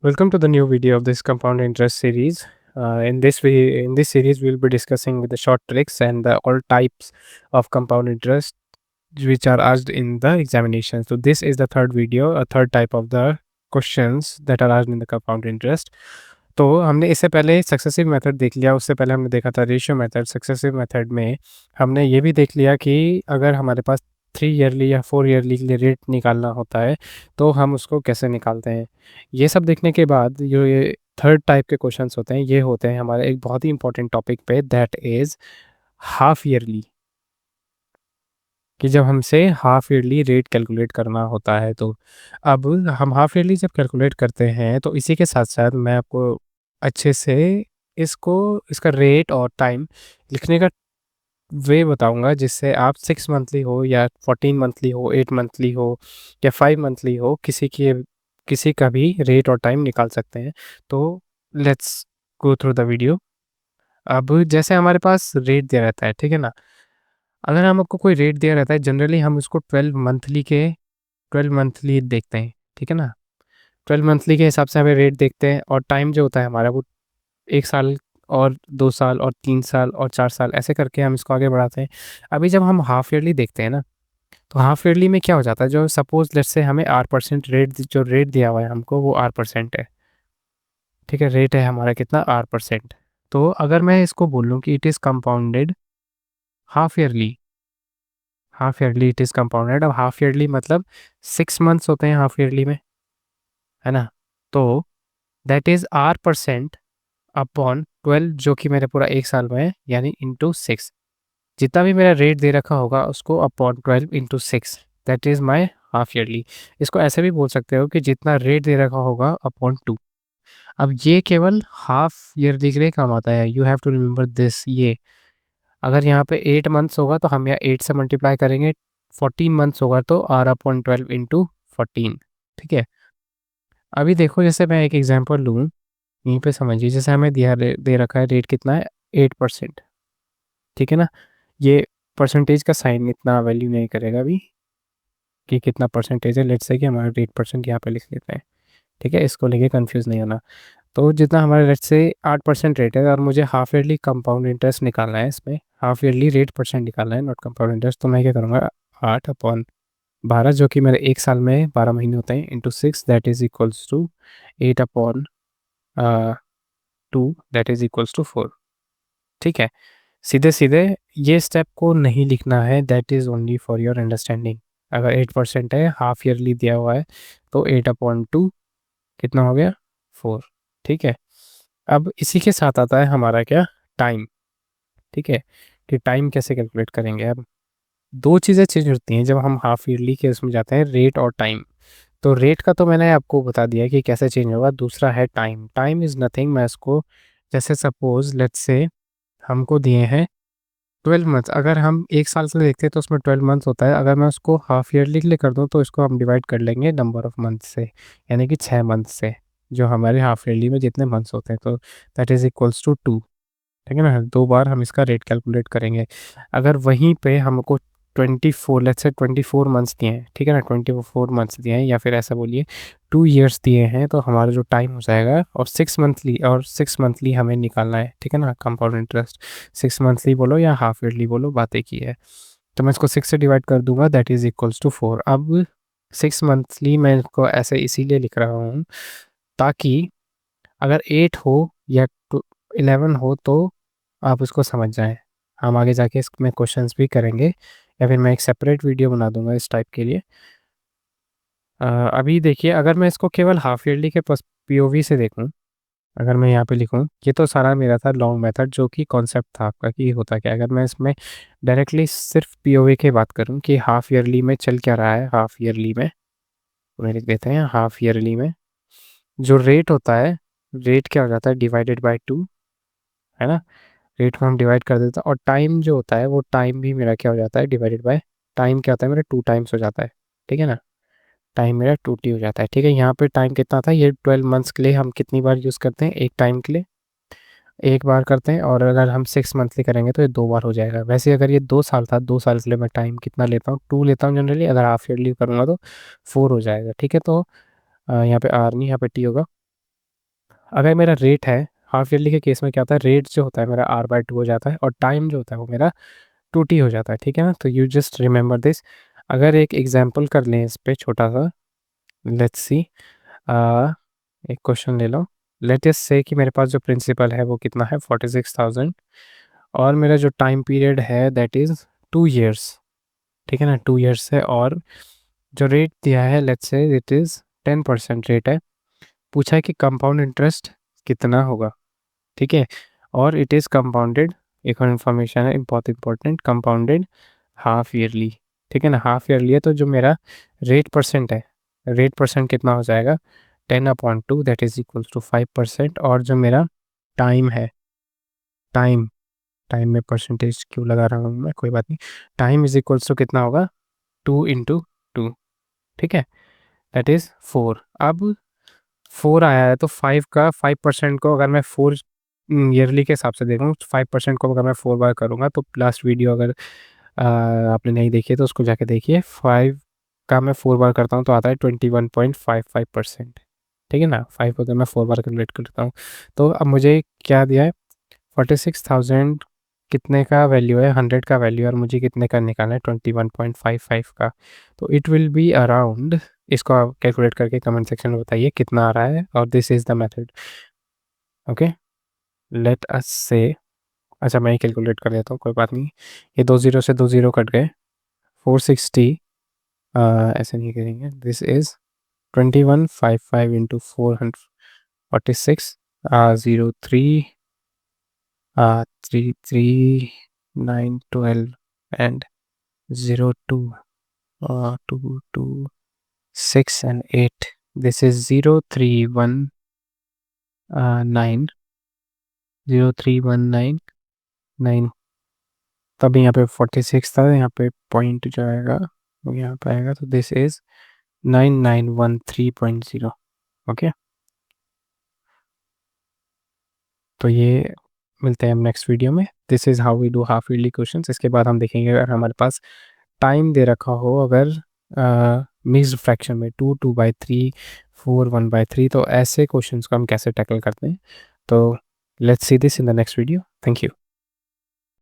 Welcome to the new video of this compound interest series. In this series, we'll be discussing with the short tricks and all types of compound interest which are asked in the examination. So this is the third video, a third type of the questions that are asked in the compound interest. तो हमने इससे पहले successive method देख लिया, उससे पहले हमने देखा था रेशियो मेथड। सक्सेसिव मेथड में हमने ये भी देख लिया कि अगर हमारे पास 3 ईयरली या 4 ईयरली के लिए रेट निकालना होता है, तो हम उसको कैसे निकालते हैं। ये सब देखने के बाद जो ये थर्ड टाइप के क्वेश्चंस होते हैं, ये होते हैं हमारे एक बहुत ही इंपॉर्टेंट टॉपिक पे, दैट इज़ हाफ ईयरली। कि जब हमसे हाफ ईयरली रेट कैलकुलेट करना होता है, तो अब हम हाफ ईयरली जब कैलकुलेट करते हैं, तो इसी के साथ-साथ मैं आपको अच्छे से इसको इसका रेट और टाइम लिखने का वे बताऊँगा, जिससे आप 6 मंथली हो या 14 मंथली हो, 8 मंथली हो या 5 मंथली हो, किसी का भी रेट और टाइम निकाल सकते हैं। तो let's go through the video. अब जैसे हमारे पास रेट दिया रहता है, ठीक है ना? अगर हम आपको कोई रेट दिया रहता है, जनरली हम उसको 12 मंथली देखते हैं, ठीक है ना? 12 मंथली के हिसाब से हमें रेट देखते हैं, और टाइम जो होता है हमारा, वो 1 साल और 2 साल और 3 साल और 4 साल ऐसे करके हम इसको आगे बढ़ाते हैं। अभी जब हम हाफ ईयरली देखते हैं ना, तो हाफ ईयरली में क्या हो जाता है, जो सपोज़ लेट्स से हमें R% रेट, जो रेट दिया हुआ है हमको, वो R% है, ठीक है? रेट है हमारा कितना, R%। तो अगर मैं इसको बोलूँ कि it is compounded half yearly, half yearly it is compounded. अब हाफ ईयरली मतलब 6 मंथ्स होते हैं हाफ ईयरली में, है ना? तो दैट इज़ R% अपॉन 12, जो कि मेरा पूरा 1 साल में है, यानी इंटू 6। जितना भी मेरा रेट दे रखा होगा उसको upon 12 into 6, that is my half yearly. इसको ऐसे भी बोल सकते हो कि जितना रेट दे रखा होगा अपॉन 2। अब ये केवल हाफ ईयरली के लिए काम आता है, you have to remember this. ये अगर यहाँ पे 8 मंथ्स होगा तो हम यहाँ 8 से मल्टीप्लाई करेंगे, 14 मंथ्स होगा तो R/12 इंटू 14, ठीक है? अभी देखो, जैसे मैं एक एग्जांपल लूँ, यहीं पे समझिए। जैसे हमें दे रखा है रेट कितना है, 8%, ठीक है ना? ये परसेंटेज का साइन इतना वैल्यू नहीं करेगा अभी कि कितना परसेंटेज है। लेट्स से कि हमारा 8% यहाँ पे लिख लेते हैं, ठीक है? इसको लेके कंफ्यूज नहीं होना। तो जितना हमारा लेट्स से 8% रेट है, और मुझे हाफ ईयरली कंपाउंड इंटरेस्ट निकालना है, इसमें हाफ ईयरली रेट परसेंट निकालना है, नॉट कंपाउंड इंटरेस्ट। तो मैं क्या करूँगा, 8/12, जो कि मेरे 1 साल में 12 महीने होते हैं, into 6, that is equals to 8/2, that is equals to 4, ठीक है? सीधे-सीधे ये स्टेप को नहीं लिखना है, that is only for your understanding. अगर 8% है, हाफ ईयरली दिया हुआ है, तो 8/2 कितना हो गया, 4, ठीक है? अब इसी के साथ आता है हमारा क्या, टाइम, ठीक है? कि टाइम कैसे कैलकुलेट करेंगे। अब 2 चीज़ें चेंज होती हैं जब हम हाफ ईयरली के उसमें जाते हैं, रेट और टाइम। तो रेट का तो मैंने आपको बता दिया कि कैसे चेंज होगा, दूसरा है टाइम। टाइम इज़ नथिंग, मैं इसको, जैसे सपोज़ लेट्स से हमको दिए हैं 12 मंथ्स। अगर हम 1 साल के लिए देखते हैं तो उसमें 12 मंथ्स होता है। अगर मैं उसको हाफ ईयरली के लिए कर दूँ, तो इसको हम डिवाइड कर लेंगे नंबर ऑफ मंथ्स से, यानी कि 6 मंथ से, जो हमारे हाफ ईयरली में जितने मंथ्स होते हैं, तो दैट इज़ इक्वल्स टू 2, ठीक है ना? 2 बार हम इसका रेट कैलकुलेट करेंगे। अगर वहीं पे हमको 24, लेट्स से 24 मंथ्स दिए हैं, ठीक है ना? 24 मंथ्स दिए हैं, या फिर ऐसा बोलिए 2 ईयर्स दिए हैं, तो हमारा जो टाइम हो जाएगा, और 6 मंथली हमें निकालना है, ठीक है ना? कंपाउंड इंटरेस्ट 6 मंथली बोलो या हाफ ईयरली बोलो, बात एक ही है। तो मैं इसको 6 से डिवाइड कर दूँगा, दैट इज़ इक्वल्स टू 4। अब 6 मंथली मैं इसको ऐसे इसीलिए लिख रहा हूँ, ताकि अगर 8 हो या 11 हो, तो आप उसको समझ जाएँ। हम आगे जाके इसमें क्वेश्चंस भी करेंगे, या फिर मैं एक सेपरेट वीडियो बना दूँगा इस टाइप के लिए। अभी देखिए, अगर मैं इसको केवल हाफ ईयरली के पीओवी से देखूँ, अगर मैं यहाँ पे लिखूँ, ये तो सारा मेरा था लॉन्ग मेथड, जो कि कॉन्सेप्ट था आपका कि होता क्या है। अगर मैं इसमें डायरेक्टली सिर्फ पीओवी की बात करूँ कि हाफ ईयरली में चल क्या रहा है, हाफ ईयरली में, तो मैं लिख देते हैं हाफ ईयरली में जो रेट होता है, रेट क्या हो जाता है, डिवाइडेड बाय 2, है ना? रेट को हम डिवाइड कर देते हैं, और टाइम जो होता है, वो टाइम भी मेरा क्या हो जाता है, डिवाइडेड बाय, टाइम क्या होता है मेरा, 2 टाइम्स हो जाता है, ठीक है ना? टाइम मेरा 2t हो जाता है, ठीक है? यहाँ पे टाइम कितना था, ये 12 मंथ्स के लिए हम कितनी बार यूज़ करते हैं, एक टाइम के लिए 1 बार करते हैं, और अगर हम 6 मंथली करेंगे तो ये 2 बार हो जाएगा। वैसे अगर ये 2 साल था, 2 साल के लिए मैं टाइम कितना लेता हूँ, 2 लेता हूँ जनरली। अगर हाफ ईयरली करूँगा तो 4 हो जाएगा, ठीक है? तो यहाँ पे r नहीं, यहाँ पे t होगा। अगर मेरा रेट है, हाफ ईयरली के केस में क्या होता है, रेट जो होता है मेरा r/2 हो जाता है और टाइम जो होता है वो मेरा 2t हो जाता है, ठीक है ना? तो यू जस्ट रिमेंबर दिस। अगर एक एग्जांपल कर लें इस पे छोटा सा, लेट्स सी, एक क्वेश्चन ले लो। लेट अस से कि मेरे पास जो प्रिंसिपल है वो कितना है, 46,000, और मेरा जो टाइम पीरियड है दैट इज़ 2 ईयर्स, ठीक है ना? 2 ईयर्स है, और जो रेट दिया है let's say it is 10% rate है। पूछा है कि कंपाउंड इंटरेस्ट कितना होगा, ठीक है? और इट इज़ कंपाउंडेड, एक और इन्फॉर्मेशन है बहुत इंपॉर्टेंट, कंपाउंडेड हाफ ईयरली, ठीक है ना? हाफ ईयरली है, तो जो मेरा रेट परसेंट है, रेट परसेंट कितना हो जाएगा, 10/2 दैट इज़ इक्वल्स टू 5%। और जो मेरा टाइम है, टाइम, टाइम में परसेंटेज क्यों लगा रहा हूँ मैं, कोई बात नहीं, टाइम इज़ इक्वल्स टू कितना होगा, 2 × 2, ठीक है? That is 4। अब 4 आया है तो 5 का 5% को अगर मैं 4 ईयरली के हिसाब से देखूँ, 5% को अगर मैं 4 बार करूँगा, तो लास्ट वीडियो अगर आपने नहीं देखी है तो उसको जाके देखिए। 5 का मैं 4 बार करता हूँ तो आता है 21.55%, ठीक है ना? 5 अगर मैं 4 बार कैलकुलेट करता हूँ, तो अब मुझे क्या दिया है, 46,000 कितने का वैल्यू है, 100 का वैल्यू है, और मुझे कितने का निकालना है, 21.55 का। तो इट विल बी अराउंड, इसको आप कैलकुलेट करके कमेंट सेक्शन में बताइए कितना आ रहा है, और this is the method. Okay, let us से, अच्छा मैं ही कैलकुलेट कर देता हूँ, कोई बात नहीं। ये 2 ज़ीरो से 2 ज़ीरो कट गए, 460, ऐसे नहीं करेंगे, this is 2155 into 446, 03 33912 and 02 2 2 6 and 8, this is 0319 03199। तब यहाँ पे 46 था, यहाँ पे पॉइंट जो आएगा वो यहाँ पे आएगा, तो दिस इज 9913.0। ओके, तो ये मिलते हैं हम नेक्स्ट वीडियो में। This is how we do half yearly questions. इसके बाद हम देखेंगे अगर हमारे पास टाइम दे रखा हो, अगर मिक्स्ड फ्रैक्शन में 2/3 4/1/3, तो ऐसे क्वेश्चंस को हम कैसे टैकल करते हैं। तो let's see this in the next video. Thank you.